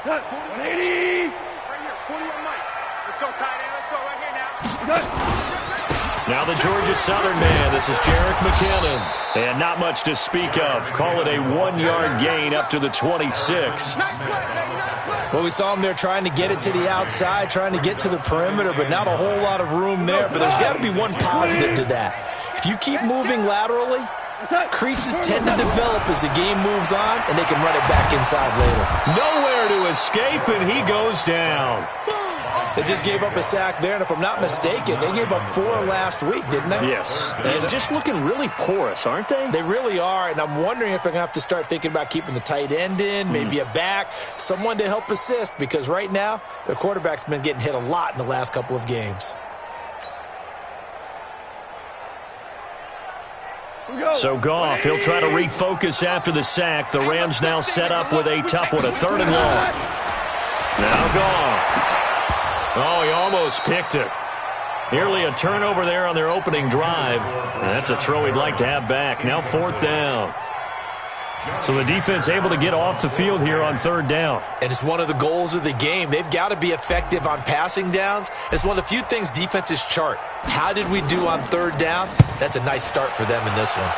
180. Right here, 41 Mike. Let's go, tight end. Let's go right here now. Now the Georgia Southern man. This is Jerick McKinnon. And not much to speak of. Call it a 1-yard gain up to the 26. Well, we saw him there trying to get it to the outside, trying to get to the perimeter, but not a whole lot of room there. But there's got to be one positive to that. If you keep moving laterally, creases tend to develop as the game moves on, and they can run it back inside later. Nowhere to escape, and he goes down. They just gave up a sack there, and if I'm not mistaken, they gave up 4 last week, didn't they? Yes. And just looking really porous, aren't they? They really are, and I'm wondering if they're going to have to start thinking about keeping the tight end in, maybe a back, someone to help assist, because right now, their quarterback's been getting hit a lot in the last couple of games. So Goff, he'll try to refocus after the sack. The Rams now set up with a tough one, a 3rd and long. Now Goff. Oh, he almost picked it. Nearly a turnover there on their opening drive. And that's a throw he'd like to have back. Now 4th down. So the defense able to get off the field here on 3rd down. And it's one of the goals of the game. They've got to be effective on passing downs. It's one of the few things defenses chart. How did we do on 3rd down? That's a nice start for them in this one.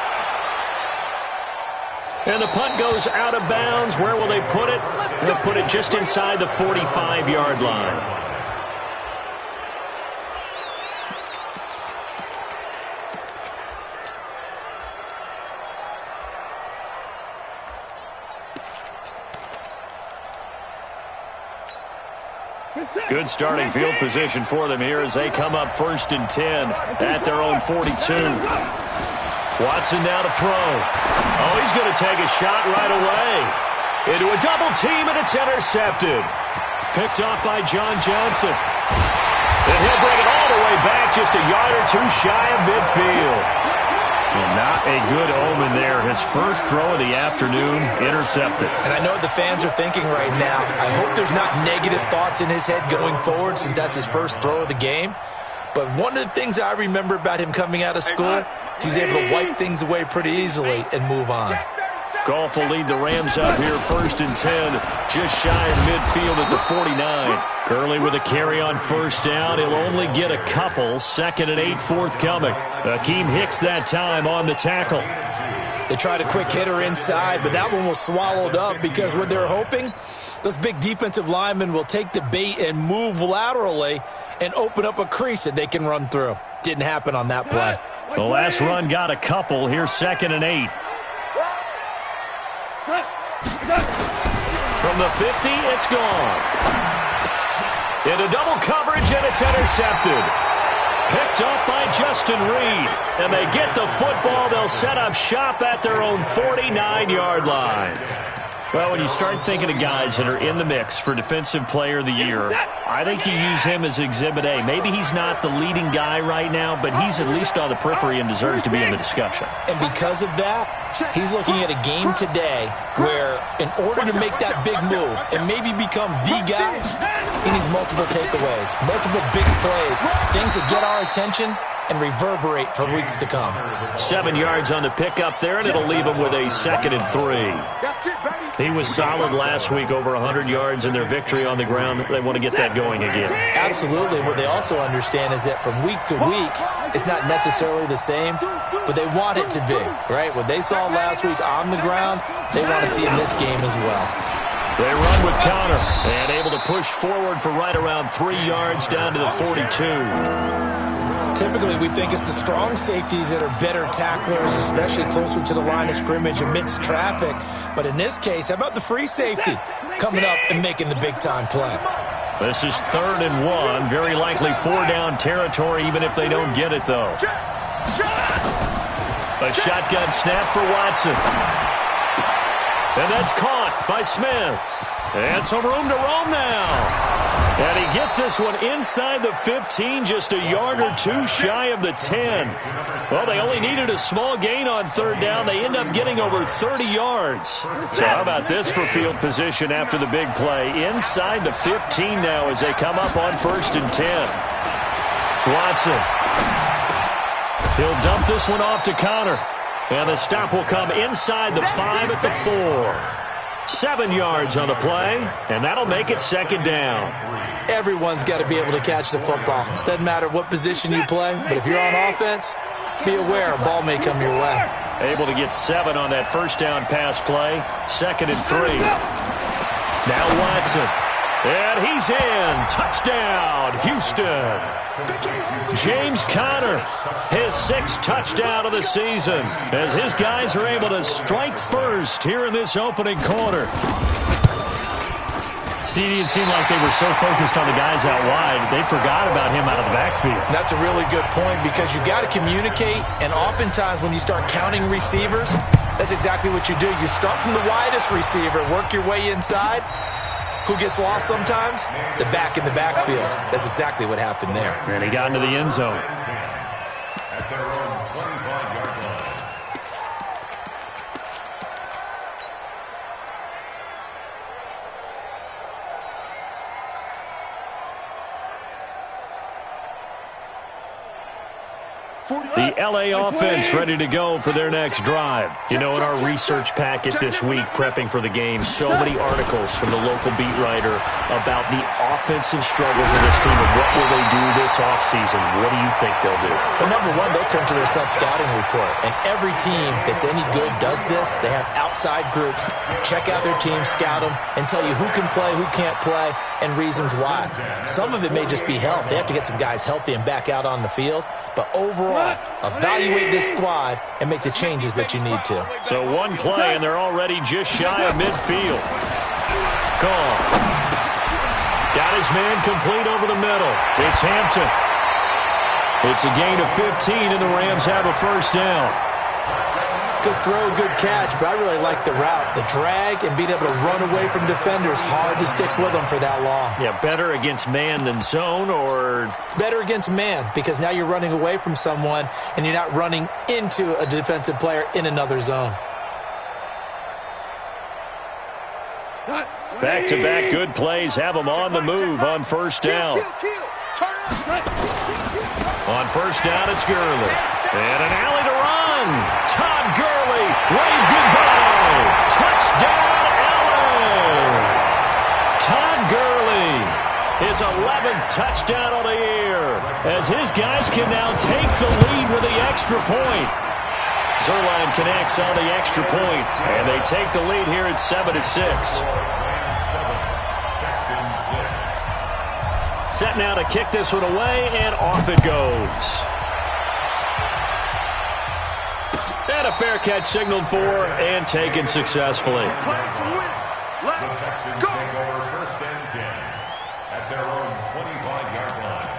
And the punt goes out of bounds. Where will they put it? They'll put it just inside the 45-yard line. Good starting field position for them here as they come up 1st and 10 at their own 42. Watson now to throw. Oh, he's going to take a shot right away. Into a double team, and it's intercepted. Picked off by John Johnson. And he'll bring it all the way back, just a yard or 2 shy of midfield. And not a good omen there. His first throw of the afternoon, intercepted. And I know what the fans are thinking right now. I hope there's not negative thoughts in his head going forward since that's his first throw of the game. But one of the things I remember about him coming out of school is he's able to wipe things away pretty easily and move on. Goff will lead the Rams up here 1st and 10, just shy of midfield at the 49. Gurley with a carry on 1st down. He'll only get a couple. 2nd and 8 forthcoming. Akeem Hicks that time on the tackle. They tried a quick hitter inside, but that one was swallowed up because what they're hoping, those big defensive linemen will take the bait and move laterally and open up a crease that they can run through. Didn't happen on that play. The last run got a couple. Here's 2nd and 8. From the 50, it's Goff. Into double coverage, and it's intercepted. Picked up by Justin Reed. And they get the football. They'll set up shop at their own 49-yard line. Well, when you start thinking of guys that are in the mix for Defensive Player of the Year, I think you use him as Exhibit A. Maybe he's not the leading guy right now, but he's at least on the periphery and deserves to be in the discussion. And because of that, he's looking at a game today where in order to make that big move and maybe become the guy, he needs multiple takeaways, multiple big plays, things that get our attention and reverberate for weeks to come. 7 yards on the pickup there, and it'll leave him with a 2nd and 3. He was solid last week, over 100 yards in their victory on the ground. They want to get that going again. Absolutely. What they also understand is that from week to week, it's not necessarily the same, but they want it to be, right? What they saw last week on the ground, they want to see in this game as well. They run with Connor and able to push forward for right around 3 yards down to the 42. Typically, we think it's the strong safeties that are better tacklers, especially closer to the line of scrimmage amidst traffic. But in this case, how about the free safety coming up and making the big-time play? This is 3rd and 1. Very likely 4-down territory, even if they don't get it, though. A shotgun snap for Watson. And that's caught by Smith. And some room to roam now. And he gets this one inside the 15, just a yard or 2 shy of the 10. Well, they only needed a small gain on 3rd down. They end up getting over 30 yards. So how about this for field position after the big play? Inside the 15 now as they come up on 1st and 10. Watson. He'll dump this one off to Connor. And the stop will come inside the 5 at the 4. 7 yards on the play, and that'll make it second down. Everyone's got to be able to catch the football. Doesn't matter what position you play, but if you're on offense, be aware a ball may come your way. Able to get 7 on that first down pass play. 2nd and 3. Now Watson. And he's in. Touchdown, Houston. James Conner, his 6th touchdown of the season, as his guys are able to strike first here in this opening quarter. CD, it seemed like they were so focused on the guys out wide, they forgot about him out of the backfield. That's a really good point because you've got to communicate, and oftentimes when you start counting receivers, that's exactly what you do. You start from the widest receiver, work your way inside. Who gets lost sometimes? The back in the backfield. That's exactly what happened there. And he got into the end zone. At their own 25-yard line. The L.A. offense ready to go for their next drive. You know, in our research packet this week, prepping for the game, so many articles from the local beat writer about the offensive struggles of this team and what will they do this offseason. What do you think they'll do? Well, number one, they'll turn to their self-scouting report. And every team that's any good does this. They have outside groups. Check out their team, scout them, and tell you who can play, who can't play, and reasons why. Some of it may just be health. They have to get some guys healthy and back out on the field. But overall, evaluate this squad and make the changes that you need to. So one play, and they're already just shy of midfield. Gone. Got his man complete over the middle. It's Hampton. It's a gain of 15, and the Rams have a first down. Good throw, good catch, but I really like the route. The drag and being able to run away from defenders, hard to stick with them for that long. Yeah, better against man than zone, or? Better against man, because now you're running away from someone and you're not running into a defensive player in another zone. Back-to-back good plays have them on the move on first down. On first down, it's Gurley. And an alley to run. Todd Gurley, wave goodbye. Touchdown, LA. Todd Gurley, his 11th touchdown of the year, as his guys can now take the lead with the extra point. Zerline connects on the extra point, and they take the lead here at 7-6. Set now to kick this one away, and off it goes. And a fair catch signaled for and taken successfully. The Texans take over first and 10 at their own 25-yard line.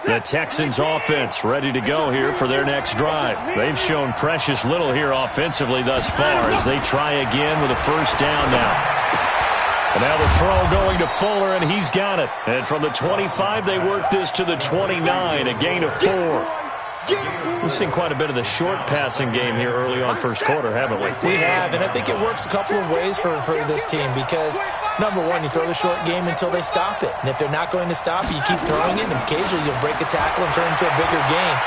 The Texans offense ready to go here for their next drive. They've shown precious little here offensively thus far as they try again with a first down now. And now the throw going to Fuller, and he's got it. And from the 25, they work this to the 29, a gain of 4. We've seen quite a bit of the short passing game here early on first quarter, haven't we? We have, and I think it works a couple of ways for this team because, number one, you throw the short game until they stop it. And if they're not going to stop it, you keep throwing it, and occasionally you'll break a tackle and turn into a bigger game.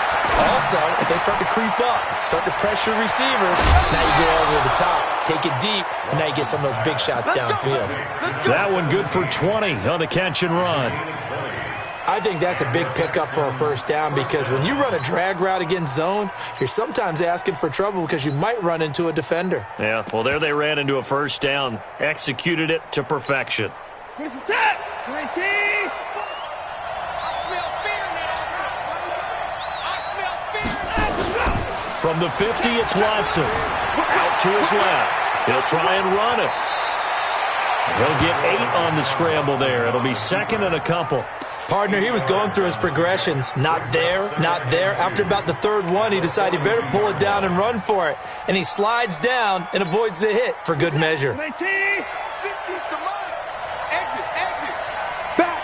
Also, if they start to creep up, start to pressure receivers, now you go over the top, take it deep, and now you get some of those big shots downfield. That one good for 20 on the catch and run. I think that's a big pickup for a first down because when you run a drag route against zone, you're sometimes asking for trouble because you might run into a defender. Yeah, well, there they ran into a first down, executed it to perfection. Where's that? 19. From the 50, it's Watson. Out to his left. He'll try and run it. He'll get 8 on the scramble there. It'll be second and a couple. Partner, he was going through his progressions. Not there, not there. After about the third one, he decided he better pull it down and run for it. And he slides down and avoids the hit for good measure. 19. 50, come on. Exit. Back.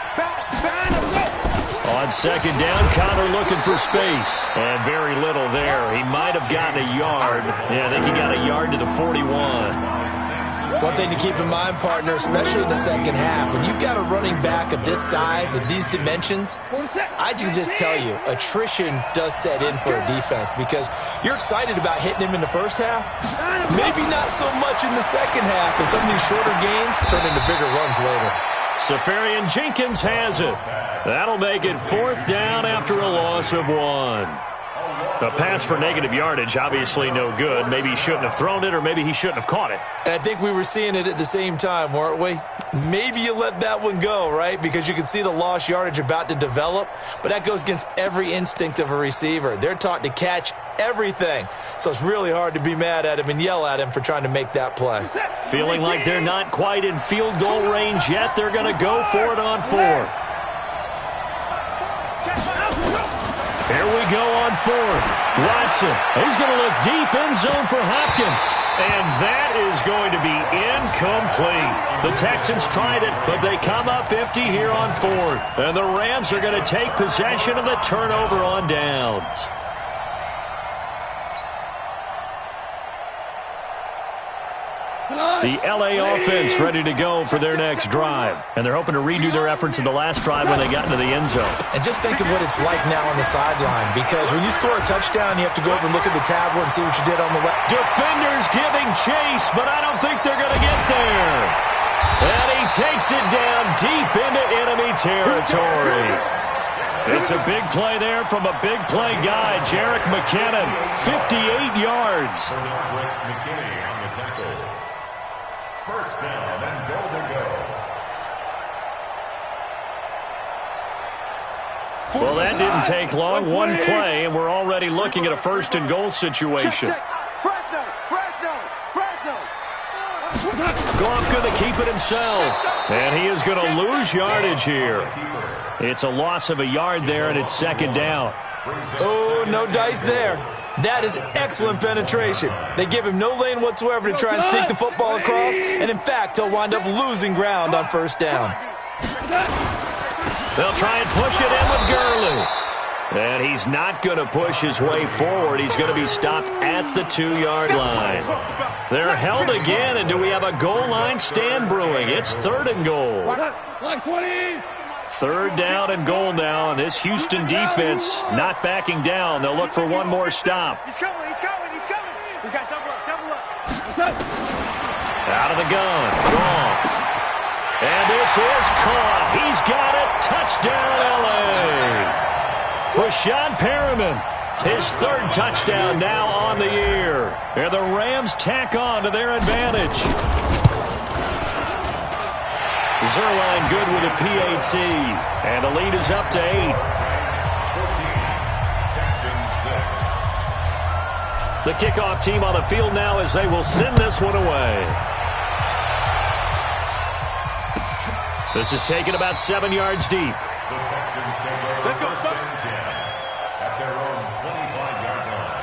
On second down, Conner looking for space. And very little there. He might have gotten a yard. Yeah, I think he got a yard to the 41. One thing to keep in mind, partner, especially in the second half, when you've got a running back of this size, of these dimensions, I can just tell you, attrition does set in for a defense because you're excited about hitting him in the first half, maybe not so much in the second half, and some of these shorter gains turn into bigger runs later. Safarian Jenkins has it. That'll make it 4th down after a loss of 1. A pass for negative yardage, obviously no good. Maybe he shouldn't have thrown it, or maybe he shouldn't have caught it. And I think we were seeing it at the same time, weren't we? Maybe you let that one go, right? Because you can see the lost yardage about to develop, but that goes against every instinct of a receiver. They're taught to catch everything. So it's really hard to be mad at him and yell at him for trying to make that play. Feeling like they're not quite in field goal range yet, they're going to go for it on 4th. Here we go on 4th. Watson, he's going to look deep end zone for Hopkins. And that is going to be incomplete. The Texans tried it, but they come up empty here on 4th. And the Rams are going to take possession of the turnover on downs. The L.A. offense ready to go for their next drive. And they're hoping to redo their efforts in the last drive when they got into the end zone. And just think of what it's like now on the sideline, because when you score a touchdown, you have to go over and look at the tablet and see what you did on the left. Defenders giving chase, but I don't think they're going to get there. And he takes it down deep into enemy territory. It's a big play there from a big play guy, Jerick McKinnon, 58 yards. First down and goal to go. Well, that didn't take long. One play, and we're already looking at a 1st and goal situation. Goff going to keep it himself. And he is going to lose yardage here. It's a loss of a yard there, and it's 2nd down. Oh, no dice there. That is excellent penetration. They give him no lane whatsoever to try and sneak the football across, and in fact, he'll wind up losing ground on 1st down. They'll try and push it in with Gurley. And he's not going to push his way forward. He's going to be stopped at the 2-yard line. They're held again, and do we have a goal line stand brewing? It's 3rd and goal. 3rd down and goal now, and this Houston defense not backing down. They'll look for one more stop. He's coming. We got double up. Out of the gun. Goff. And this is caught. He's got it. Touchdown, L.A. Brashad Perriman, his 3rd touchdown now on the year. And the Rams tack on to their advantage. Zerline good with a PAT. And the lead is up to 8. The kickoff team on the field now as they will send this one away. This is taken about 7 yards deep. The Texans take over Let's go, 1st and 10 at their own 25-yard line.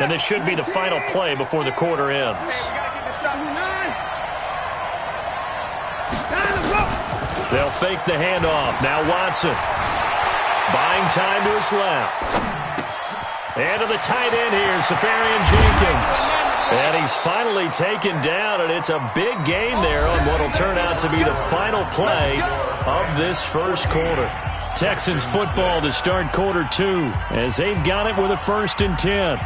And this should be the final play before the quarter ends. They'll fake the handoff. Now Watson. Buying time to his left. And to the tight end here, Safarian Jenkins. And he's finally taken down, and it's a big gain there on what will turn out to be the final play of this 1st quarter. Texans football to start quarter 2 as they've got it with a 1st and 10.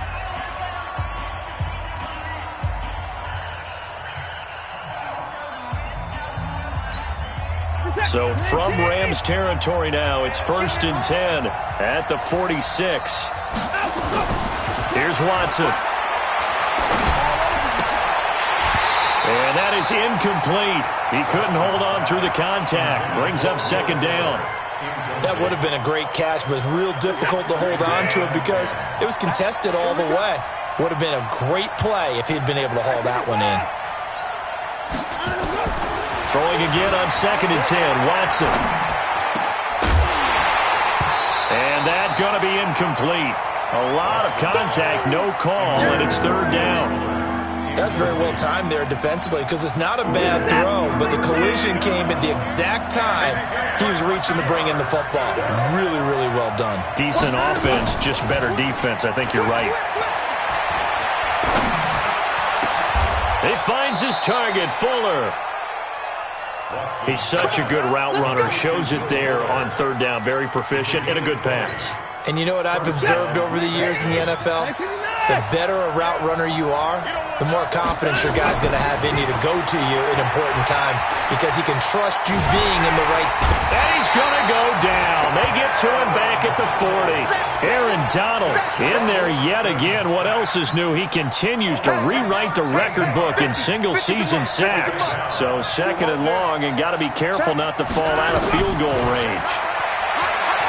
So from Rams territory now, it's 1st and 10 at the 46. Here's Watson. And that is incomplete. He couldn't hold on through the contact. Brings up 2nd down. That would have been a great catch, but it's real difficult to hold on to it because it was contested all the way. Would have been a great play if he'd been able to haul that one in. Throwing again on 2nd and 10, Watson. And that going to be incomplete. A lot of contact, no call, and it's 3rd down. That's very well timed there defensively because it's not a bad throw, but the collision came at the exact time he was reaching to bring in the football. Really, really well done. Decent offense, just better defense. I think you're right. He finds his target, Fuller. He's such a good route runner. Shows it there on third down. Very proficient and a good pass. And you know what I've observed over the years in the NFL? The better a route runner you are, the more confidence your guy's going to have in you to go to you in important times because he can trust you being in the right spot. And he's going to go down. They get to him back at the 40. Aaron Donald in there yet again. What else is new? He continues to rewrite the record book in single-season sacks. So second and long, and got to be careful not to fall out of field goal range.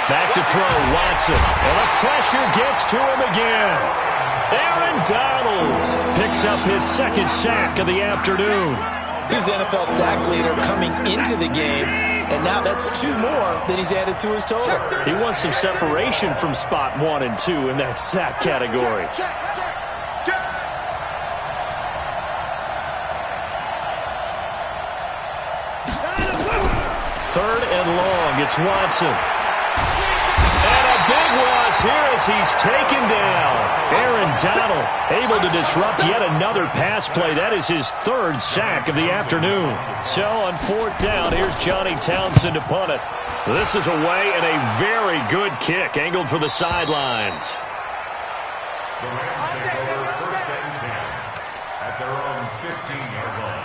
Back to throw, Watson. And the pressure gets to him again. Aaron Donald picks up his second sack of the afternoon. He's the NFL sack leader coming into the game, and now that's 2 more than he's added to his total. He wants some separation from spot 1 and 2 in that sack category. Third and long, it's Watson. Big loss here as he's taken down. Aaron Donald able to disrupt yet another pass play. That is his 3rd sack of the afternoon. So on 4th down, here's Johnny Townsend to punt it. This is away and a very good kick angled for the sidelines. The Rams take over 1st and 10 at their own 15-yard line.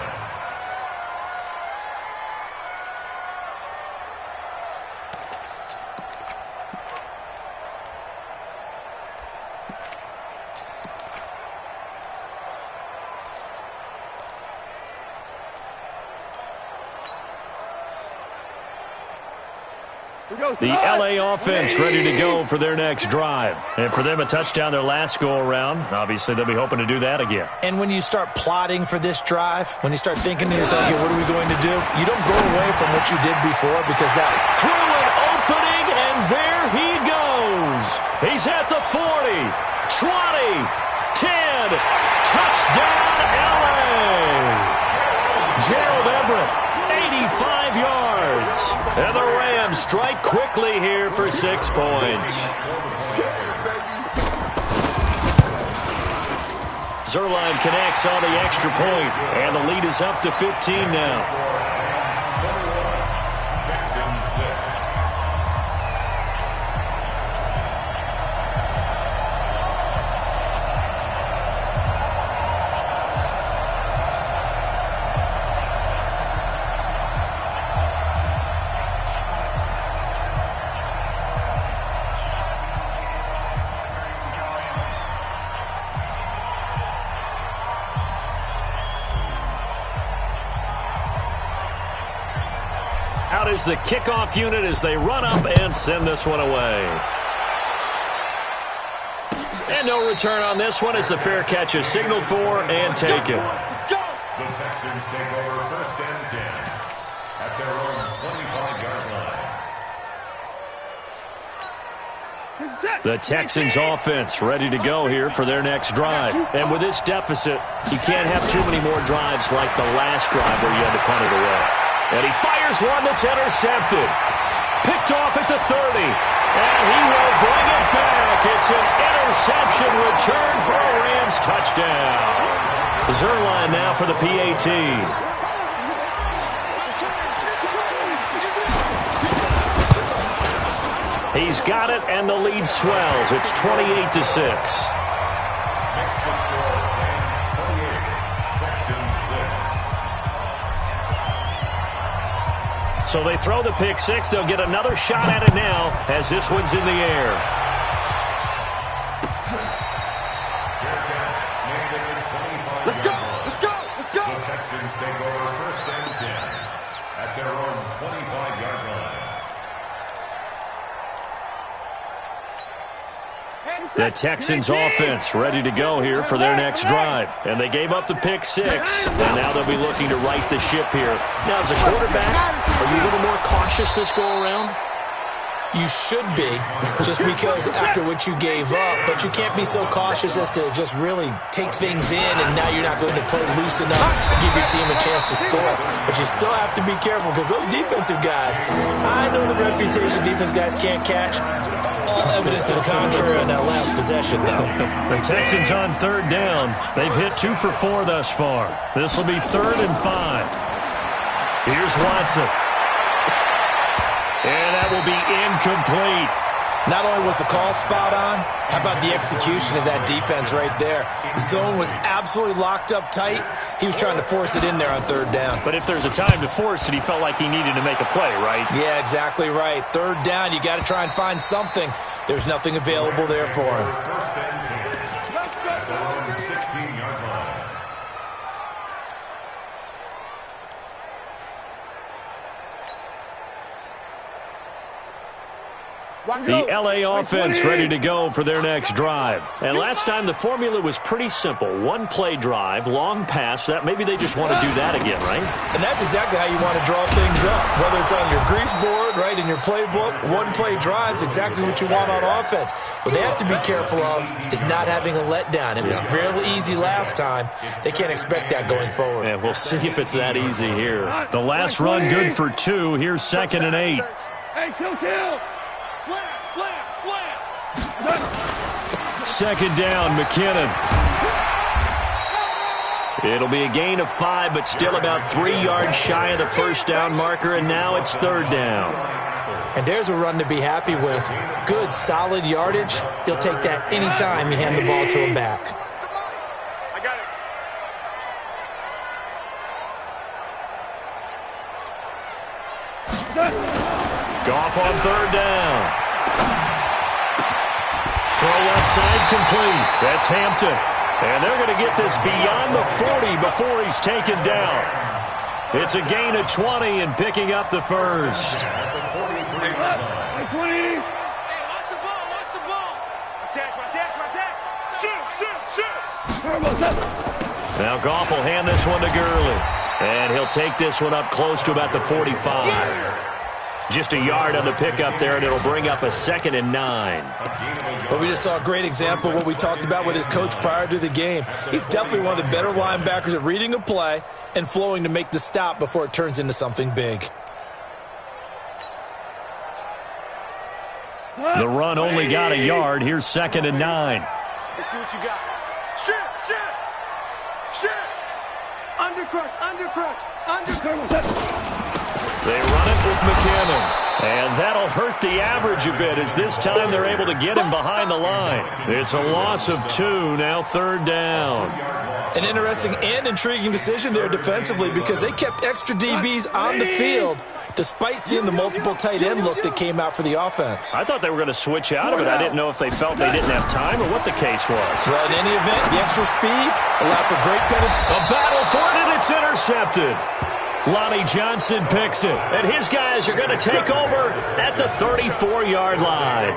The L.A. offense ready to go for their next drive. And for them, a touchdown their last go-around. Obviously, they'll be hoping to do that again. And when you start plotting for this drive, when you start thinking to yourself, okay, what are we going to do? You don't go away from what you did before because that... Through an opening, and there he goes. He's at the 40, 20, 10. Touchdown, L.A. Gerald Everett, 85 yards. And the Rams strike quickly here for 6 points. Zerline connects on the extra point, and the lead is up to 15 now. Out is the kickoff unit as they run up and send this one away. And no return on this one as the fair catch is signaled for and taken. The Texans take over 1st and 10 at their own 25-yard line. The Texans offense ready to go here for their next drive. And with this deficit, you can't have too many more drives like the last drive where you had to punt it away. And he fires one that's intercepted. Picked off at the 30. And he will bring it back. It's an interception return for a Rams touchdown. Zerline now for the PAT. He's got it, and the lead swells. It's 28-6. So they throw the pick six. They'll get another shot at it now as this one's in the air. Let's go! Let's go! Let's go! The Texans take over 1st and 10 at their own 25-yard line. The Texans offense ready to go here for their next drive. And they gave up the pick six, and now they'll be looking to right the ship here. Now, as a quarterback, are you a little more cautious this go-around? You should be, just because after what you gave up, but you can't be so cautious as to just really take things in, and now you're not going to play loose enough, give your team a chance to score. But you still have to be careful, because those defensive guys, I know the reputation defense guys can't catch. All evidence to the contrary on that last possession, though. The Texans on third down. They've hit 2 for 4 thus far. This will be 3rd and 5. Here's Watson. And that will be incomplete. Not only was the call spot on, how about the execution of that defense right there? The zone was absolutely locked up tight. He was trying to force it in there on third down. But if there's a time to force it, he felt like he needed to make a play, right? Yeah, exactly right. Third down, you got to try and find something. There's nothing available there for him. The LA offense ready to go for their next drive. And last time the formula was pretty simple. 1-play drive, long pass. That maybe they just want to do that again, right? And that's exactly how you want to draw things up. Whether it's on your grease board, right, in your playbook, 1-play drives, exactly what you want on offense. What they have to be careful of is not having a letdown. It was real easy last time. They can't expect that going forward. And we'll see if it's that easy here. The last run good for 2. Here's 2nd and 8. Hey, kill. Slam. 2nd down, McKinnon. It'll be a gain of 5, but still about 3 yards shy of the first down marker, and now it's 3rd down. And there's a run to be happy with. Good, solid yardage. He'll take that anytime you hand the ball to him back. I got it. Goff on 3rd down. Throw left side complete. That's Hampton. And they're going to get this beyond the 40 before he's taken down. It's a gain of 20 and picking up the first. Hey, 20. Hey, watch the ball. Attack. Shoot. Now Goff will hand this one to Gurley. And he'll take this one up close to about the 45. Just a yard on the pickup there, and it'll bring up a 2nd and 9. Well, we just saw a great example of what we talked about with his coach prior to the game. He's definitely one of the better linebackers at reading a play and flowing to make the stop before it turns into something big. The run only got a yard. Here's 2nd and 9. Let's see what you got. Shit. Undercrush. They run it with McKinnon. And that'll hurt the average a bit as this time they're able to get him behind the line. It's a loss of 2, now 3rd down. An interesting and intriguing decision there defensively because they kept extra DBs on the field despite seeing the multiple tight end look that came out for the offense. I thought they were going to switch out of it. I didn't know if they felt they didn't have time or what the case was. Well, in any event, the extra speed allowed for great penetration. A battle for it, and it's intercepted. Lonnie Johnson picks it, and his guys are going to take over at the 34-yard line.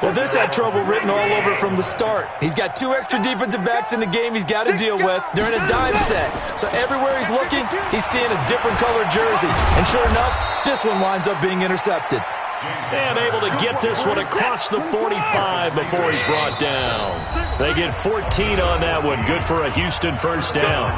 Well, this had trouble written all over from the start. He's got 2 extra defensive backs in the game he's got to deal with. They're in a dime set, so everywhere he's looking, he's seeing a different colored jersey. And sure enough, this one winds up being intercepted. And able to get this one across the 45 before he's brought down. They get 14 on that one. Good for a Houston first down.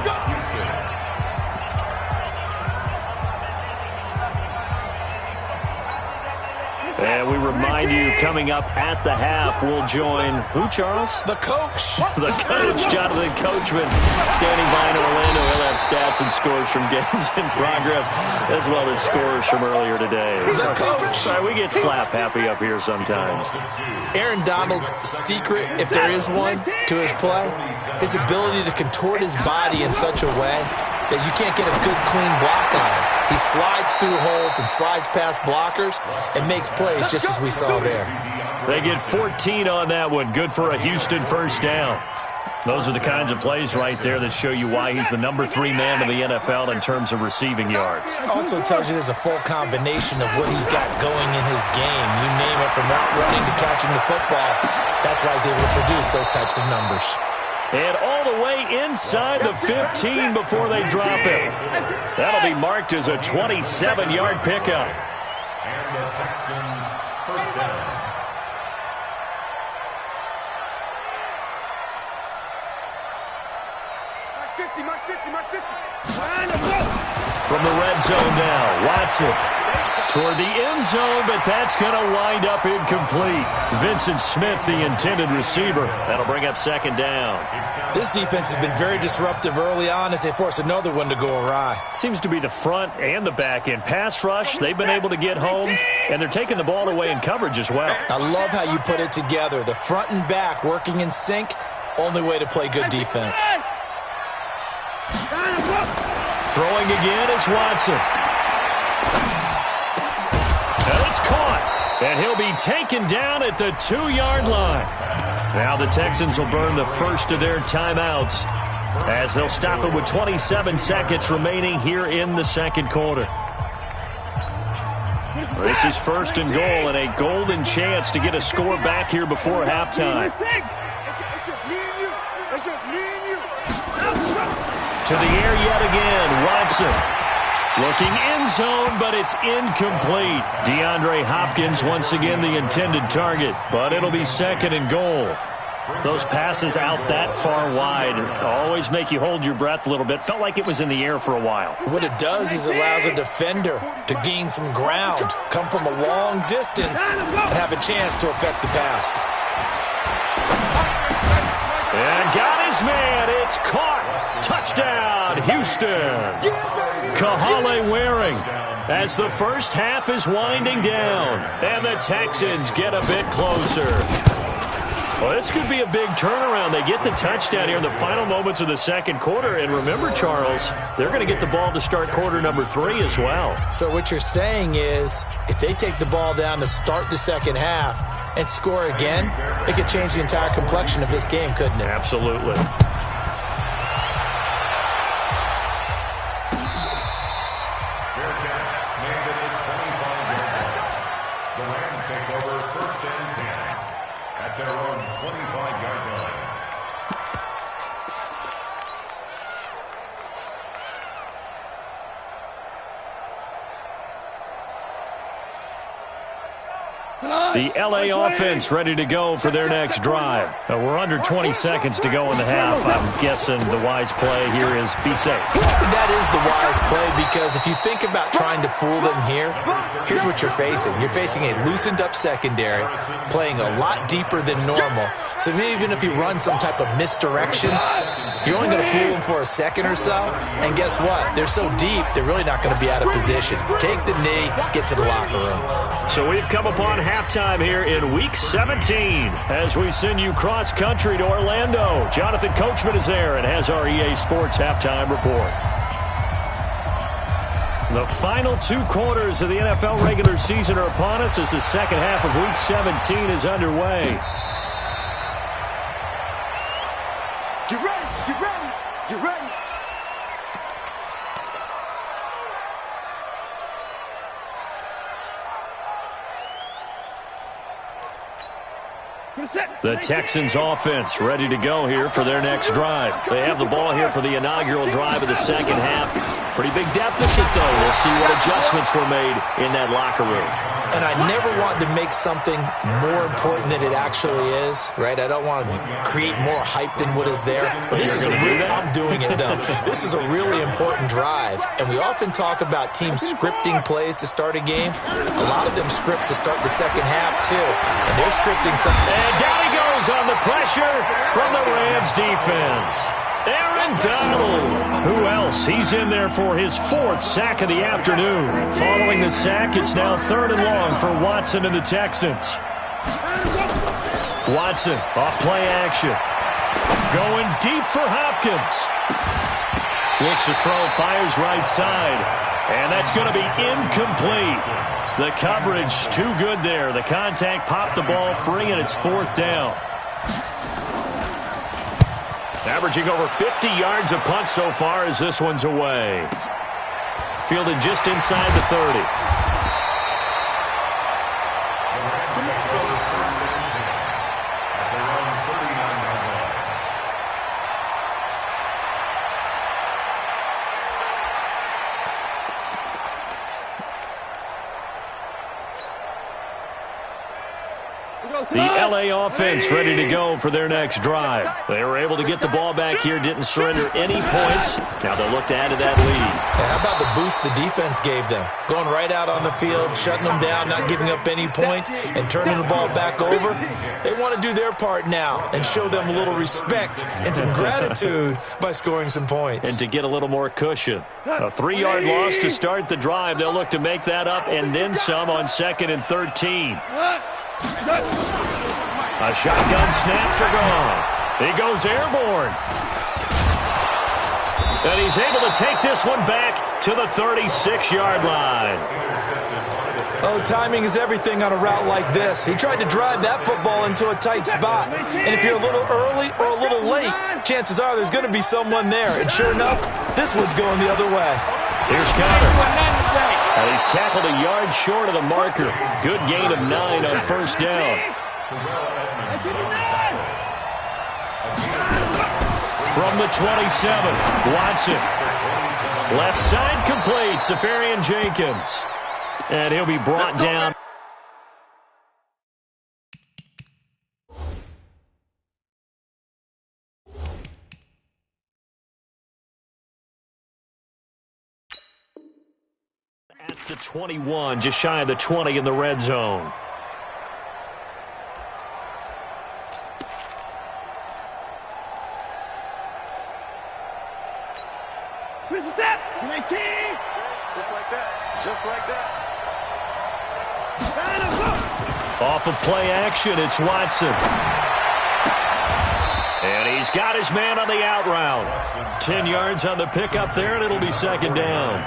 And we remind you, coming up at the half, we'll join who, Charles? The coach. The coach, Jonathan Coachman, standing by in Orlando. He'll have stats and scores from games in progress, as well as scores from earlier today. The coach. Sorry, we get slap happy up here sometimes. Aaron Donald's secret, if there is one, to his play, his ability to contort his body in such a way that you can't get a good, clean block on him. He slides through holes and slides past blockers and makes plays just as we saw there. They get 14 on that one. Good for a Houston first down. Those are the kinds of plays right there that show you why he's the number 3 man in the NFL in terms of receiving yards. Also tells you there's a full combination of what he's got going in his game. You name it, from route running to catching the football. That's why he's able to produce those types of numbers. And all the way inside the 15 before they drop it. That'll be marked as a 27-yard pickup. And the Texans first down. Max 50. From the red zone now, Watson toward the end zone, but that's going to wind up incomplete. Vincent Smith, the intended receiver. That'll bring up second down. This defense has been very disruptive early on as they force another one to go awry. Seems to be the front and the back end. Pass rush, they've been able to get home, and they're taking the ball away in coverage as well. I love how you put it together. The front and back working in sync, only way to play good defense. Throwing again is Watson. And it's caught. And he'll be taken down at the 2-yard line. Now the Texans will burn the first of their timeouts as they'll stop it with 27 seconds remaining here in the second quarter. This is first and goal and a golden chance to get a score back here before halftime. It's just me and you. It's just me and you. To the air yet again, Watson. Looking end zone, but it's incomplete. DeAndre Hopkins once again the intended target, but it'll be second and goal. Those passes out that far wide always make you hold your breath a little bit. Felt like it was in the air for a while. What it does is allows a defender to gain some ground, come from a long distance, and have a chance to affect the pass. And got his man. It's caught. Touchdown, Houston. Kahale Waring as the first half is winding down. And the Texans get a bit closer. Well, this could be a big turnaround. They get the touchdown here in the final moments of the second quarter. And remember, Charles, they're going to get the ball to start quarter number 3 as well. So what you're saying is if they take the ball down to start the second half and score again, it could change the entire complexion of this game, couldn't it? Absolutely. Fair catch, made at a 25-yard line. The Rams take over first and 10 at their own 25-yard line. The L.A. offense ready to go for their next drive. We're under 20 seconds to go in the half. I'm guessing the wise play here is be safe. That is the wise play because if you think about trying to fool them here, here's what you're facing. You're facing a loosened up secondary, playing a lot deeper than normal. So even if you run some type of misdirection, you're only going to fool them for a second or so. And guess what? They're so deep, they're really not going to be out of position. Take the knee, get to the locker room. So we've come upon halftime here in Week 17 as we send you cross-country to Orlando. Jonathan Coachman is there and has our EA Sports halftime report. The final 2 quarters of the NFL regular season are upon us as the second half of Week 17 is underway. Get ready. Get ready. Get ready. The Texans offense ready to go here for their next drive. They have the ball here for the inaugural drive of the second half. Pretty big deficit, though. We'll see what adjustments were made in that locker room. And I never want to make something more important than it actually is, right? I don't want to create more hype than what is there. But this is a real, I'm doing it, though. This is a really important drive. And we often talk about teams scripting plays to start a game. A lot of them script to start the second half, too. And they're scripting something. And down he goes on the pressure from the Rams defense. Aaron Donald. Who else? He's in there for his 4th sack of the afternoon. Following the sack, it's now 3rd and long for Watson and the Texans. Watson, off play action. Going deep for Hopkins. Looks to throw, fires right side. And that's going to be incomplete. The coverage too good there. The contact popped the ball free, and it's 4th down. Averaging over 50 yards a punt so far as this one's away. Fielded just inside the 30. The L.A. offense ready to go for their next drive. They were able to get the ball back here, didn't surrender any points. Now they'll look to add to that lead. How about the boost the defense gave them? Going right out on the field, shutting them down, not giving up any points, and turning the ball back over. They want to do their part now and show them a little respect and some gratitude by scoring some points. And to get a little more cushion. A 3-yard loss to start the drive. They'll look to make that up and then some on 2nd and 13. A shotgun snap for Goff. He goes airborne. And he's able to take this one back to the 36-yard line. Oh, timing is everything on a route like this. He tried to drive that football into a tight spot. And if you're a little early or a little late, chances are there's going to be someone there. And sure enough, this one's going the other way. Here's Connor. And he's tackled a yard short of the marker. Good gain of 9 on first down. From the 27, Watson. Left side complete, Safarian Jenkins. And he'll be brought down. At the 21, just shy of the 20 in the red zone. Where's the set? 19! Just like that. Just like that. Off of play action, it's Watson. And he's got his man on the out route. 10 yards on the pickup there, and it'll be 2nd down.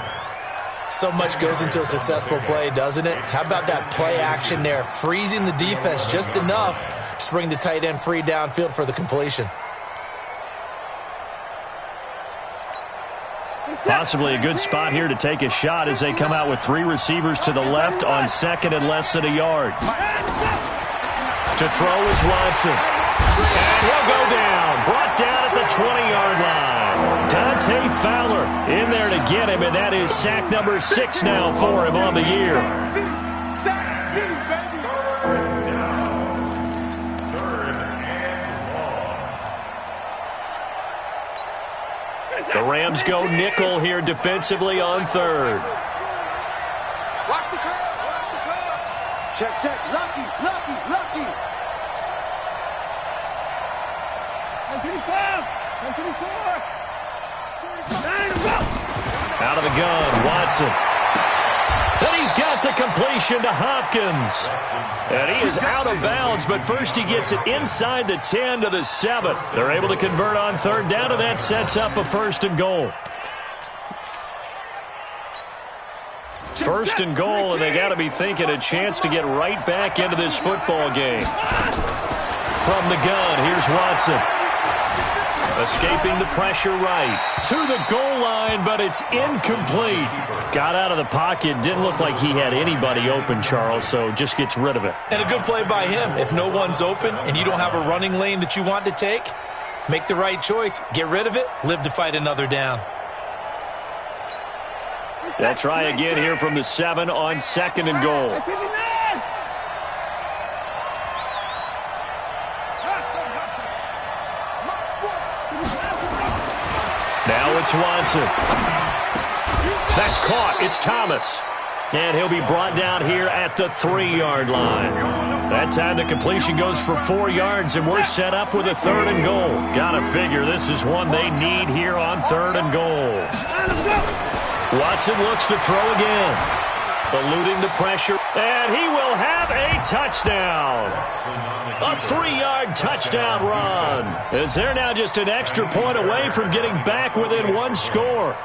So much goes into a successful play, doesn't it? How about that play action there, freezing the defense just enough to bring the tight end free downfield for the completion. Possibly a good spot here to take a shot as they come out with 3 receivers to the left on 2nd and less than a yard. To throw is Watson. And he'll go down. Brought down at the 20-yard line. Dante Fowler in there to get him, and that is sack number 6 now for him on the year. The Rams go nickel here defensively on 3rd. Watch the curve. Watch the curve. Check, check. Lucky, lucky, lucky. 135, 134. Out of the gun, Watson. And he's got the completion to Hopkins. And he is out of bounds, but first he gets it inside the 10 to the 7. They're able to convert on 3rd down, and that sets up a 1st and goal. 1st and goal, and they got to be thinking a chance to get right back into this football game. From the gun, here's Watson. Escaping the pressure right. To the goal line, but it's incomplete. Got out of the pocket. Didn't look like he had anybody open, Charles, so just gets rid of it. And a good play by him. If no one's open and you don't have a running lane that you want to take, make the right choice. Get rid of it. Live to fight another down. They'll try again here from the 7 on 2nd and goal. Now it's Watson. That's caught. It's Thomas. And he'll be brought down here at the 3-yard line. That time the completion goes for 4 yards, and we're set up with a 3rd and goal. Gotta figure this is one they need here on 3rd and goal. Watson looks to throw again. Eluding the pressure, and he will have a touchdown. A 3-yard touchdown run. As they're now just an extra point away from getting back within 1 score.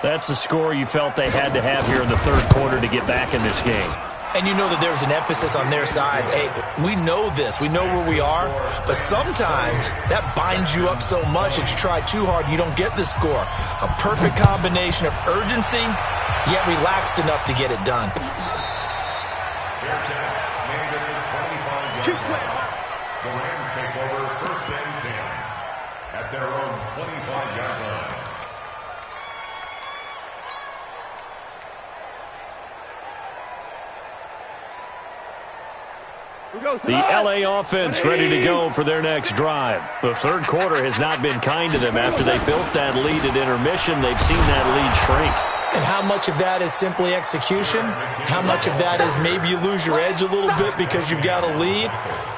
That's a score you felt they had to have here in the 3rd quarter to get back in this game. And you know that there's an emphasis on their side. Hey, we know this. We know where we are. But sometimes that binds you up so much that you try too hard, you don't get the score. A perfect combination of urgency, yet relaxed enough to get it done. The Rams take over 1st and 10 at their own 25-yard line. The LA offense ready to go for their next drive. The third quarter has not been kind to them. After they built that lead at intermission, they've seen that lead shrink. And how much of that is simply execution? How much of that is maybe you lose your edge a little bit because you've got a lead?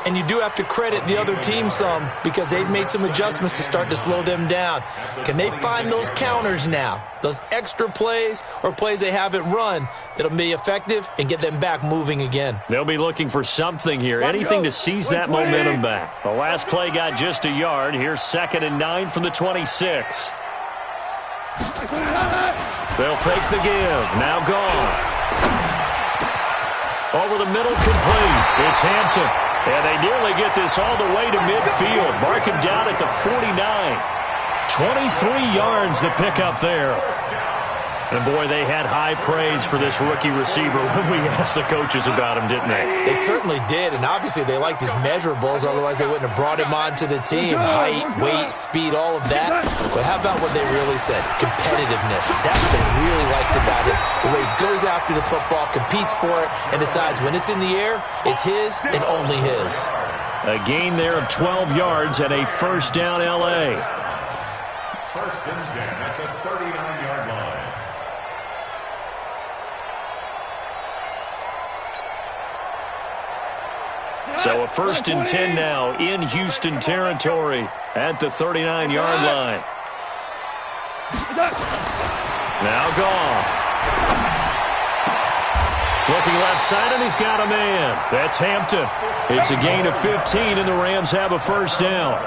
And you do have to credit the other team some because they've made some adjustments to start to slow them down. Can they find those counters now, those extra plays or plays they haven't run that'll be effective and get them back moving again? They'll be looking for something here, anything to seize that momentum back. The last play got just a yard. Here's 2nd and 9 from the 26. They'll fake the give. Now Goff. Over the middle, complete. It's Hampton. And they nearly get this all the way to midfield. Mark him down at the 49. 23 yards to pick up there. And, boy, they had high praise for this rookie receiver when we asked the coaches about him, didn't they? They certainly did, and obviously they liked his measurables. Otherwise, they wouldn't have brought him onto the team. Height, weight, speed, all of that. But how about what they really said? Competitiveness. That's what they really liked about him. The way he goes after the football, competes for it, and decides when it's in the air, it's his and only his. A gain there of 12 yards and a first down L.A. First and 10 at the 39-yard line. So a first and 10 now in Houston territory at the 39-yard line. Now Goff. Looking left side, and he's got a man. That's Hampton. It's a gain of 15, and the Rams have a first down.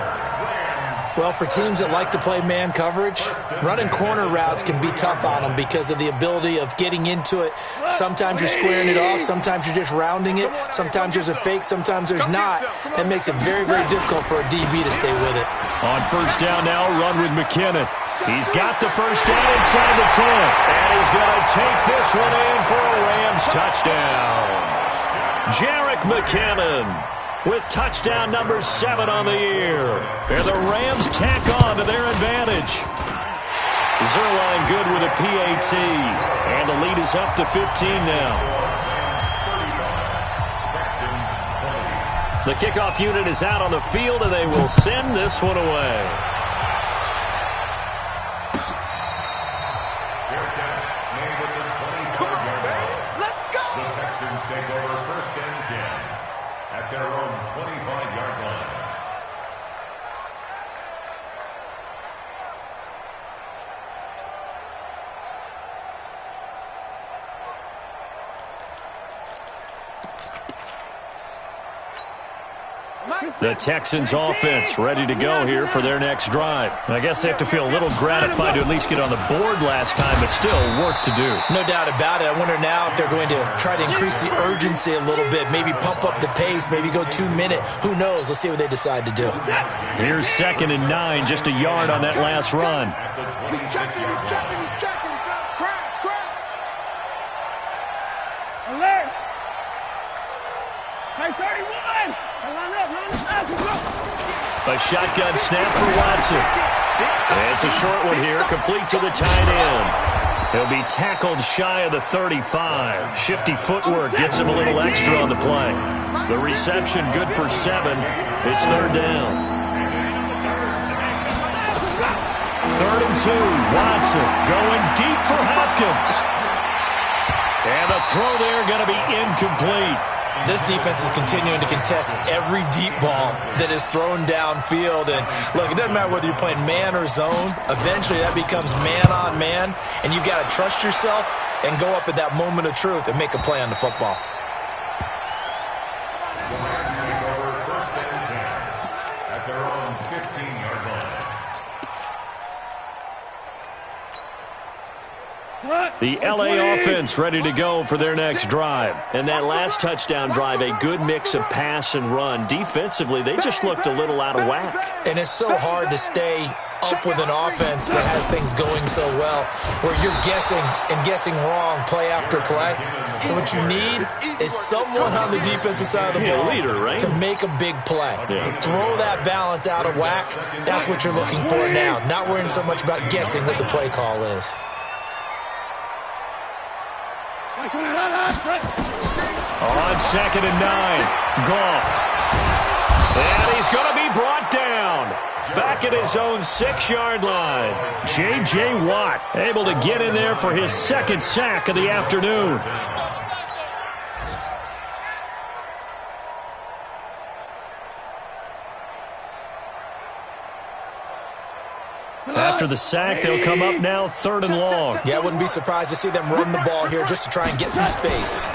Well, for teams that like to play man coverage, running corner routes can be tough on them because of the ability of getting into it. Sometimes you're squaring it off. Sometimes you're just rounding it. Sometimes there's a fake. Sometimes there's not. That makes it very, very difficult for a DB to stay with it. On first down now, run with McKinnon. He's got the first down inside the 10. And he's going to take this one in for a Rams touchdown. Jerick McKinnon with touchdown number 7 on the year. And the Rams tack on to their advantage. Zerline good with a PAT. And the lead is up to 15 now. The kickoff unit is out on the field, and they will send this one away. Let's go! The Texans take over first and 10 at their own 25-yard line. The Texans offense ready to go here for their next drive. I guess they have to feel a little gratified to at least get on the board last time, but still work to do. No doubt about it. I wonder now if they're going to try to increase the urgency a little bit, maybe pump up the pace, maybe go 2-minute. Who knows? Let's see what they decide to do. Here's 2nd and 9, just a yard on that last run. He's checking. Crash. Alert! Hey, 31! Line up. A shotgun snap for Watson. It's a short one here, complete to the tight end. He'll be tackled shy of the 35. Shifty footwork gets him a little extra on the play. The reception good for 7. It's 3rd down. 3rd and 2. Watson going deep for Hopkins. And the throw there going to be incomplete. This defense is continuing to contest every deep ball that is thrown downfield. And, look, it doesn't matter whether you're playing man or zone. Eventually, that becomes man-on-man, and you've got to trust yourself and go up at that moment of truth and make a play on the football. First and 10 at their own 15-yard line. The L.A. offense ready to go for their next drive. And that last touchdown drive, a good mix of pass and run. Defensively, they just looked a little out of whack. And it's so hard to stay up with an offense that has things going so well, where you're guessing wrong play after play. So what you need is someone on the defensive side of the ball leader, right? to make a big play. Yeah. Throw that balance out of whack. That's what you're looking for now. Not worrying so much about guessing what the play call is. On 2nd and 9, Goff. And he's going to be brought down. Back at his own 6-yard line. J.J. Watt able to get in there for his 2nd sack of the afternoon. After the sack, they'll come up now 3rd and long. Yeah, I wouldn't be surprised to see them run the ball here just to try and get some space.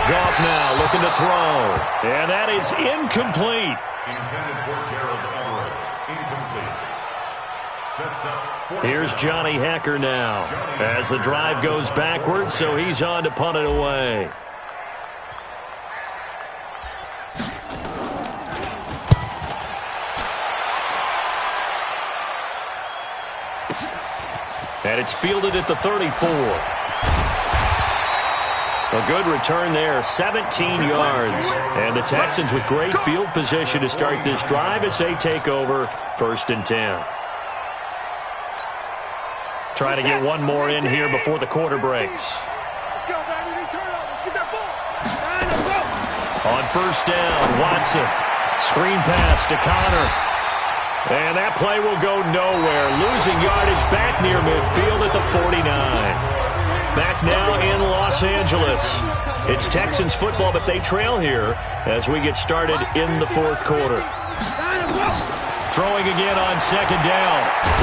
Goff now looking to throw. And that is incomplete. Intended for Gerald Everett. Incomplete. Sets up. Here's Johnny Hecker now as the drive goes backwards, so he's on to punt it away. And it's fielded at the 34. A good return there, 17 yards. And the Texans with great field position to start this drive as they take over 1st and 10. Try to get one more in here before the quarter breaks. On 1st down, Watson. Screen pass to Connor. And that play will go nowhere. Losing yardage back near midfield at the 49. Back now in Los Angeles. It's Texans football, but they trail here as we get started in the 4th quarter. Throwing again on 2nd down.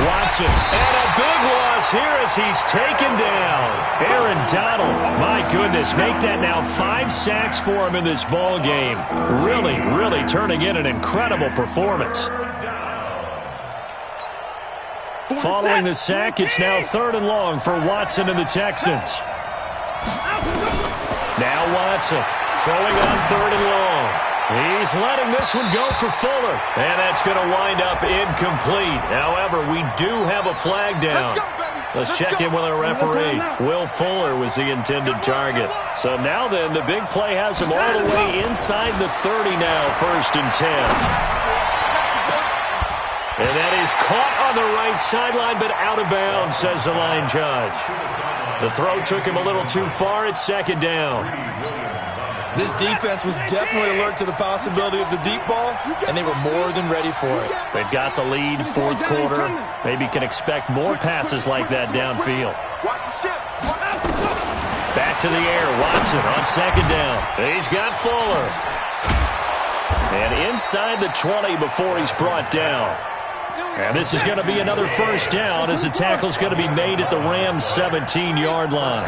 Watson. And a big loss here as he's taken down. Aaron Donald. My goodness, make that now 5 sacks for him in this ball game. Really turning in an incredible performance. Following the sack, it's now 3rd and long for Watson and the Texans. Now Watson throwing on 3rd and long. He's letting this one go for Fuller. And that's going to wind up incomplete. However, we do have a flag down. Let's check in with our referee. Will Fuller was the intended target. So now then, the big play has him all the way inside the 30 now, 1st and 10. And that is caught on the right sideline, but out of bounds, says the line judge. The throw took him a little too far. It's 2nd down. This defense was definitely alert to the possibility of the deep ball, and they were more than ready for it. They've got the lead, 4th quarter. Maybe can expect more passes like that downfield. Back to the air. Watson on 2nd down. He's got Fuller. And inside the 20 before he's brought down. And this is going to be another 1st down as the tackle's going to be made at the Rams' 17-yard line.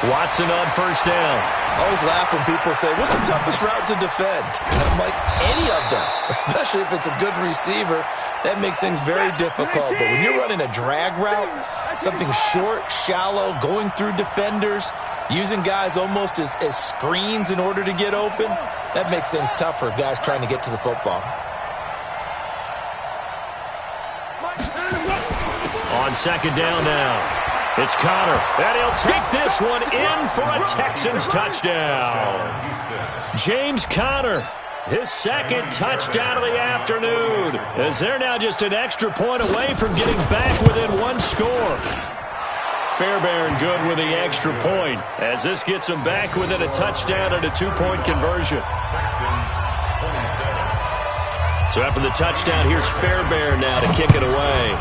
Watson on 1st down. I always laugh when people say, what's the toughest route to defend? And I'm like, any of them, especially if it's a good receiver. That makes things very difficult. But when you're running a drag route, something short, shallow, going through defenders, using guys almost as screens in order to get open, that makes things tough for guys trying to get to the football. On 2nd down now. It's Connor, and he'll take this one in for a Texans touchdown. James Conner, his 2nd touchdown of the afternoon, as they're now just an extra point away from getting back within 1 score. FLyyBoiiFeRn good with the extra point, as this gets them back within a touchdown and a 2-point conversion. So after the touchdown, here's FLyyBoiiFeRn now to kick it away.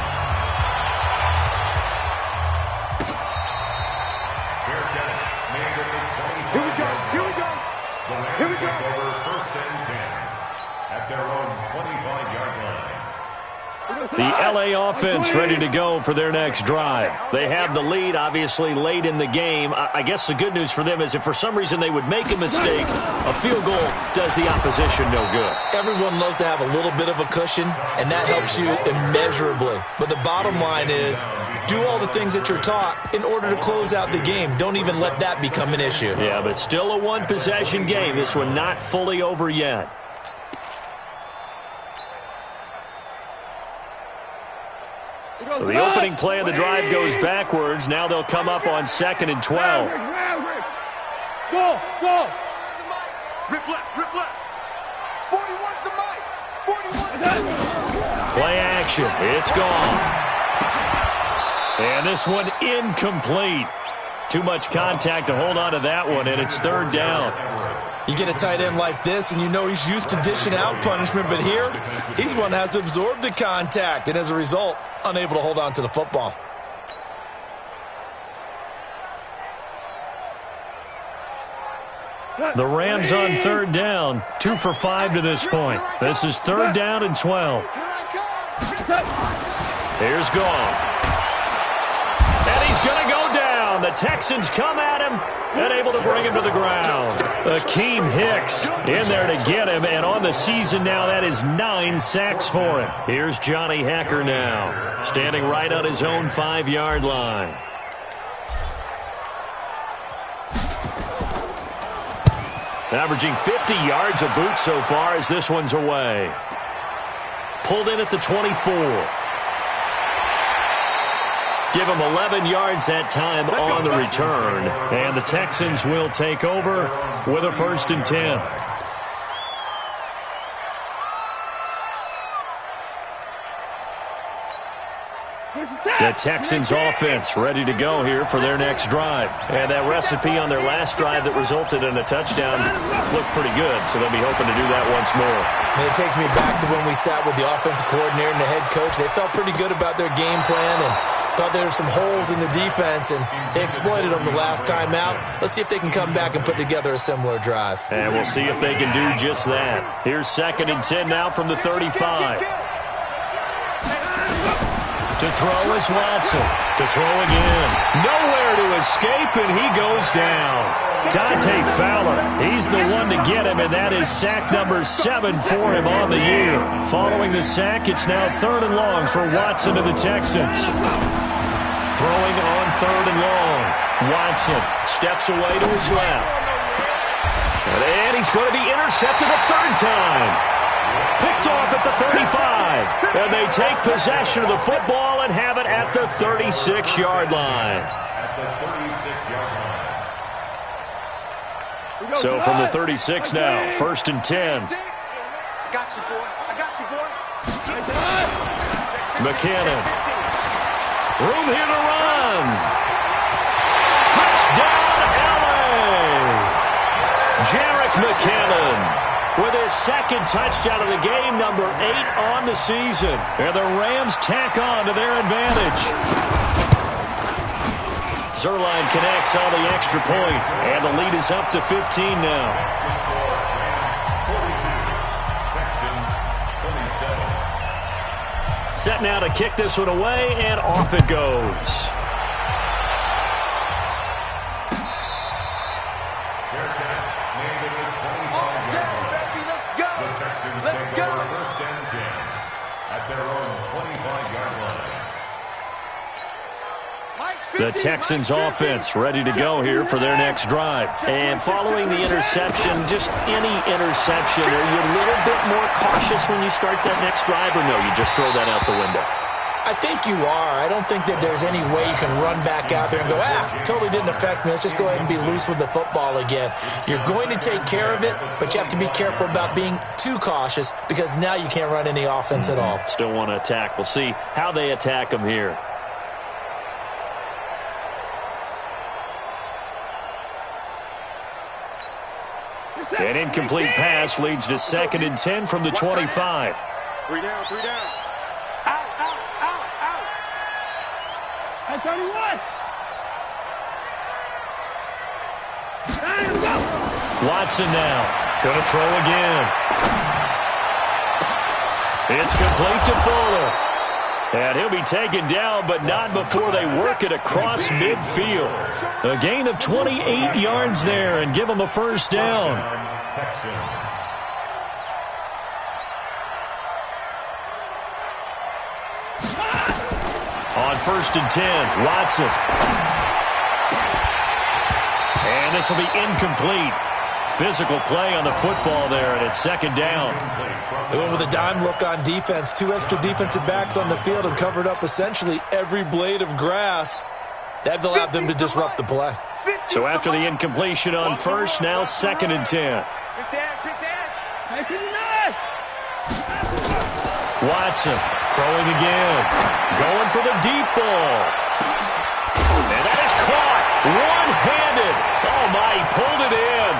The L.A. offense ready to go for their next drive. They have the lead, obviously, late in the game. I guess the good news for them is if for some reason they would make a mistake, a field goal does the opposition no good. Everyone loves to have a little bit of a cushion, and that helps you immeasurably. But the bottom line is, do all the things that you're taught in order to close out the game. Don't even let that become an issue. Yeah, but still a one-possession game. This one not fully over yet. So the opening play of the drive goes backwards. Now they'll come up on 2nd and 12. Go! Rip left. 41's the mic. 41's Play action. It's gone. And this one incomplete. Too much contact to hold on to that one, and it's third down. You get a tight end like this, and you know he's used to dishing out punishment, but here, he's one that has to absorb the contact, and as a result, unable to hold on to the football. The Rams on third down, 2 for 5 to this point. This is third down and 12. Here's Goff. And he's going to go down. The Texans come at him and able to bring him to the ground. Akeem Hicks in there to get him, and on the season now, that is 9 sacks for him. Here's Johnny Hekker now, standing right on his own 5-yard line. Averaging 50 yards a boot so far as this one's away. Pulled in at the 24. Give him 11 yards that time on the return. And the Texans will take over with a 1st and 10. The Texans offense ready to go here for their next drive. And that recipe on their last drive that resulted in a touchdown looked pretty good, so they'll be hoping to do that once more. And it takes me back to when we sat with the offensive coordinator and the head coach. They felt pretty good about their game plan and thought there were some holes in the defense, and they exploited them the last time out. Let's see if they can come back and put together a similar drive. And we'll see if they can do just that. Here's 2nd and 10 now from the 35. To throw is Watson. To throw again. Nowhere to escape, and he goes down. Dante Fowler, he's the one to get him, and that is sack number 7 for him on the year. Following the sack, it's now 3rd and long for Watson and the Texans. Throwing on 3rd and long. Watson steps away to his left. And he's going to be intercepted a 3rd time. Picked off at the 35. And they take possession of the football and have it at the 36-yard line. So from the 36 now, 1st and 10. I got you, boy. I got you, boy. McKinnon. Room here to run. Touchdown, LA. Jerick McKinnon with his 2nd touchdown of the game, number 8 on the season. And the Rams tack on to their advantage. Zerline connects on the extra point, and the lead is up to 15 now. Set now to kick this one away, and off it goes. The Texans offense ready to go here for their next drive. And following the interception, just any interception, are you a little bit more cautious when you start that next drive, or no, you just throw that out the window? I think you are. I don't think that there's any way you can run back out there and go, totally didn't affect me. Let's just go ahead and be loose with the football again. You're going to take care of it, but you have to be careful about being too cautious because now you can't run any offense at all. Still want to attack. We'll see how they attack them here. An incomplete pass leads to 2nd and 10 from the 25. 3 down, 3 down. Out, out, out, out. At 31. Watson now. Going to throw again. It's complete to Fuller. And he'll be taken down, but not before they work it across midfield. A gain of 28 yards there and give them a 1st down. On 1st and 10, Watson. And this will be incomplete. Physical play on the football there, and it's 2nd down. They went with a dime look on defense. 2 extra defensive backs on the field and covered up essentially every blade of grass. That allowed them to disrupt the play. So after the incompletion on 1st, now 2nd and 10. Watson throwing again. Going for the deep ball. And that is caught. One-handed. Oh, my, he pulled it in.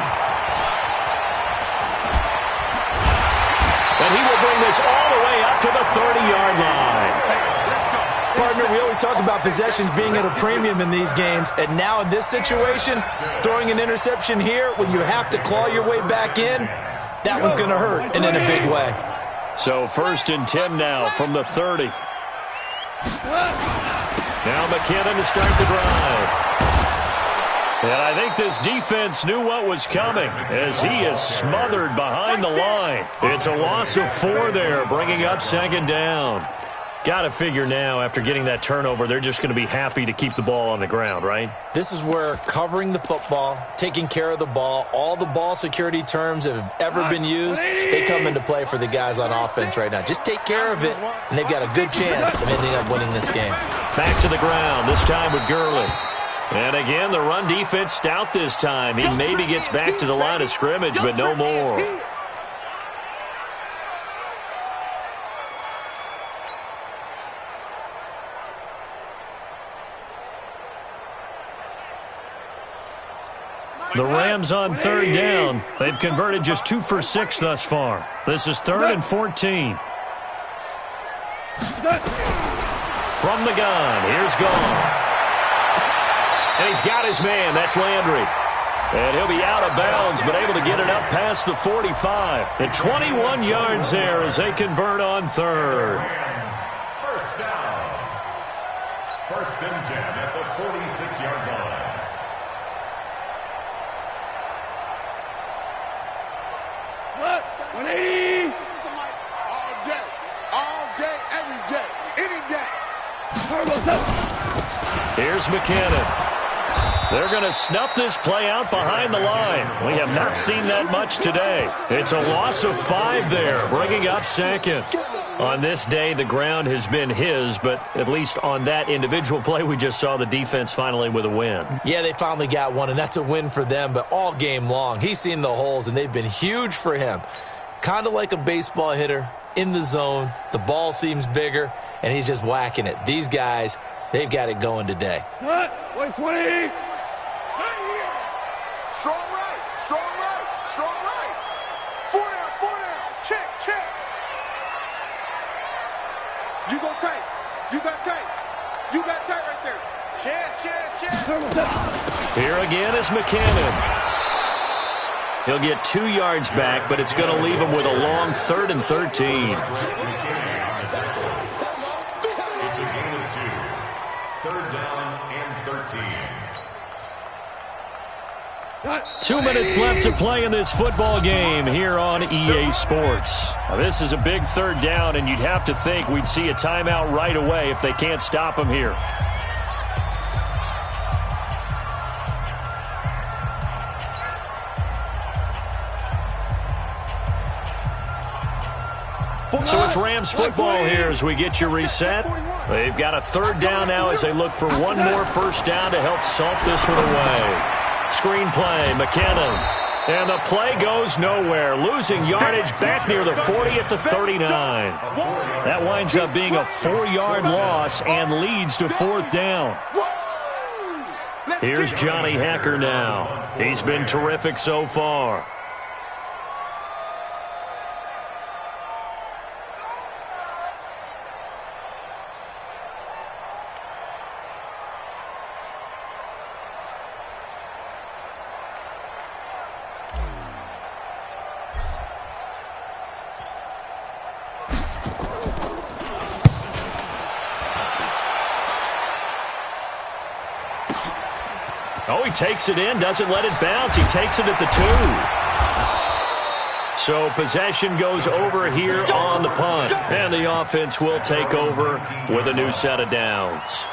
And he will bring this all the way up to the 30-yard line. Partner, we always talk about possessions being at a premium in these games, and now in this situation, throwing an interception here when you have to claw your way back in, that one's going to hurt, and in a big way. So 1st and 10 now from the 30. Now McKinnon to start the drive. And I think this defense knew what was coming as he is smothered behind the line. It's a loss of 4 there, bringing up 2nd down. Got to figure now, after getting that turnover, they're just going to be happy to keep the ball on the ground, right? This is where covering the football, taking care of the ball, all the ball security terms that have ever been used, they come into play for the guys on offense right now. Just take care of it, and they've got a good chance of ending up winning this game. Back to the ground, this time with Gurley. And again, the run defense stout this time. He maybe gets back to the line of scrimmage, but no more. The Rams on 3rd down. They've converted just 2 for 6 thus far. This is 3rd and 14. From the gun, here's Goff. And he's got his man. That's Landry. And he'll be out of bounds, but able to get it up past the 45. And 21 yards there as they convert on 3rd. First down. 1st and 10 at the 46-yard line. What? 180. All day, every day, any day. Here's McKinnon. They're going to snuff this play out behind the line. We have not seen that much today. It's a loss of 5 there, bringing up 2nd. On this day, the ground has been his, but at least on that individual play, we just saw the defense finally with a win. Yeah, they finally got one, and that's a win for them, but all game long, he's seen the holes, and they've been huge for him. Kind of like a baseball hitter in the zone. The ball seems bigger, and he's just whacking it. These guys, they've got it going today. What? 120. Strong right, strong right, strong right. 4 down, check. You go tight, you got tight right there. Check. Here again is McKinnon. He'll get 2 yards back, but it's going to leave him with a long 3rd and 13. It's a gain of 2. 3rd down and 13. 2 minutes left to play in this football game here on EA Sports. Now, this is a big 3rd down, and you'd have to think we'd see a timeout right away if they can't stop him here. So it's Rams football here as we get you reset. They've got a 3rd down now as they look for one more 1st down to help salt this one away. Screen play, McKinnon. And the play goes nowhere. Losing yardage back near the 40 at the 39. That winds up being a 4-yard loss and leads to 4th down. Here's Johnny Hacker now. He's been terrific so far. Oh, he takes it in, doesn't let it bounce. He takes it at the 2. So possession goes over here on the punt. And the offense will take over with a new set of downs.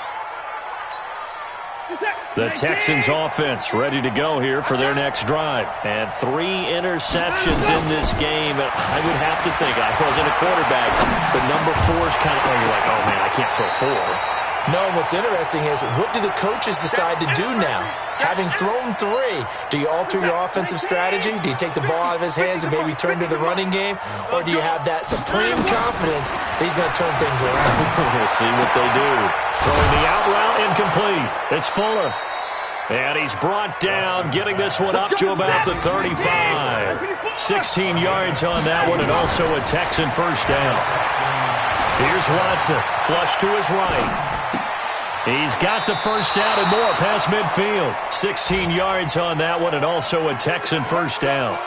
The Texans offense ready to go here for their next drive. And 3 interceptions in this game. I would have to think, I wasn't a quarterback, but number 4 is kind of, you're like, oh man, I can't throw 4. No, what's interesting is, what do the coaches decide to do now? Having thrown 3, do you alter your offensive strategy? Do you take the ball out of his hands and maybe turn to the running game? Or do you have that supreme confidence that he's going to turn things around? We'll see what they do. Throwing the out route incomplete. It's Fuller. And he's brought down, getting this one up to about the 35. 16 yards on that one, and also a Texan first down. Here's Watson, flush to his right. He's got the first down and more past midfield. 16 yards on that one, and also a Texan first down.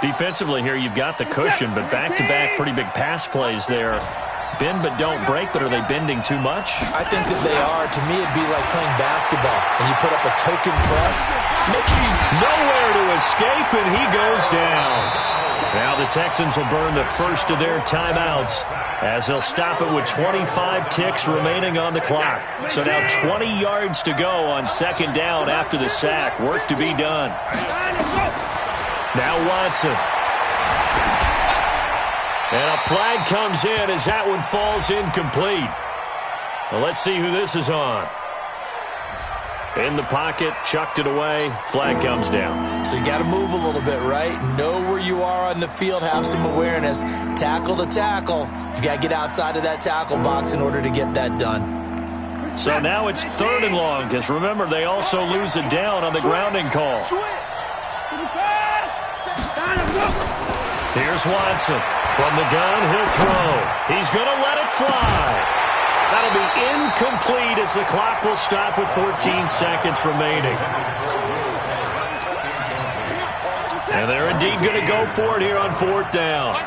Defensively here, you've got the cushion, but back-to-back pretty big pass plays there. Bend but don't break, but are they bending too much? I think that they are. To me, it'd be like playing basketball, and you put up a token press. Make sure you... Nowhere to escape, and he goes down. Now the Texans will burn the first of their timeouts as they'll stop it with 25 ticks remaining on the clock. So now 20 yards to go on second down after the sack. Work to be done. Now Watson. And a flag comes in as that one falls incomplete. Well, let's see who this is on. In the pocket, chucked it away, flag comes down. So you got to move a little bit, right? Know where you are on the field, have some awareness. Tackle to tackle. You got to get outside of that tackle box in order to get that done. So now it's 3rd and long, because remember, they also lose it down on the grounding call. Here's Watson. From the gun, he'll throw. He's going to let it fly. That'll be incomplete as the clock will stop with 14 seconds remaining. And they're indeed going to go for it here on 4th down.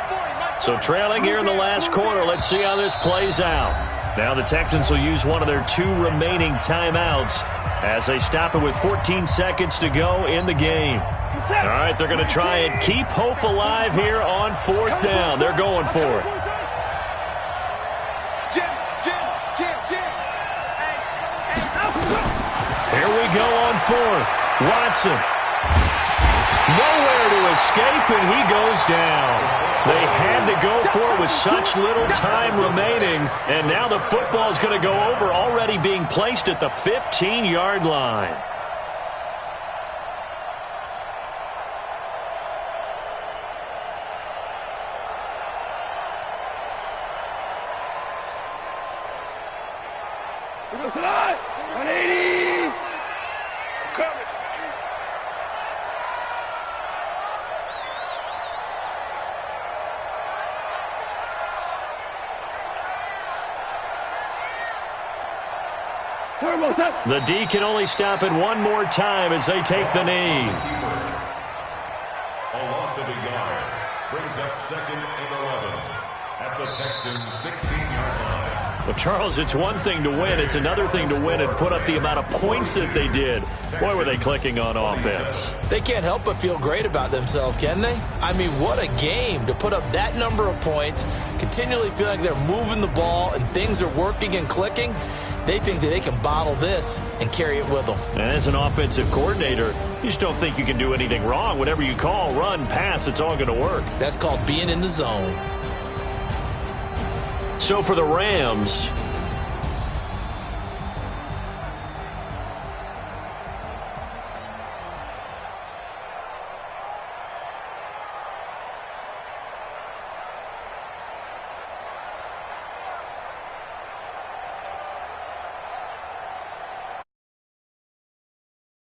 So trailing here in the last quarter, let's see how this plays out. Now the Texans will use one of their 2 remaining timeouts as they stop it with 14 seconds to go in the game. All right, they're going to try and keep hope alive here on 4th down. They're going for it. Here we go on 4th. Watson. Nowhere to escape, and he goes down. They had to go for it with such little time remaining, and now the football is going to go over, already being placed at the 15-yard line. The D can only stop it one more time as they take the knee. A loss of a yard brings up 2nd and 11 at the Texans' 16-yard line. Well, Charles, it's one thing to win. It's another thing to win and put up the amount of points that they did. Boy, were they clicking on offense. They can't help but feel great about themselves, can they? I mean, what a game to put up that number of points, continually feel like they're moving the ball and things are working and clicking. They think that they can bottle this and carry it with them. And as an offensive coordinator, you just don't think you can do anything wrong. Whatever you call, run, pass, it's all going to work. That's called being in the zone. So for the Rams,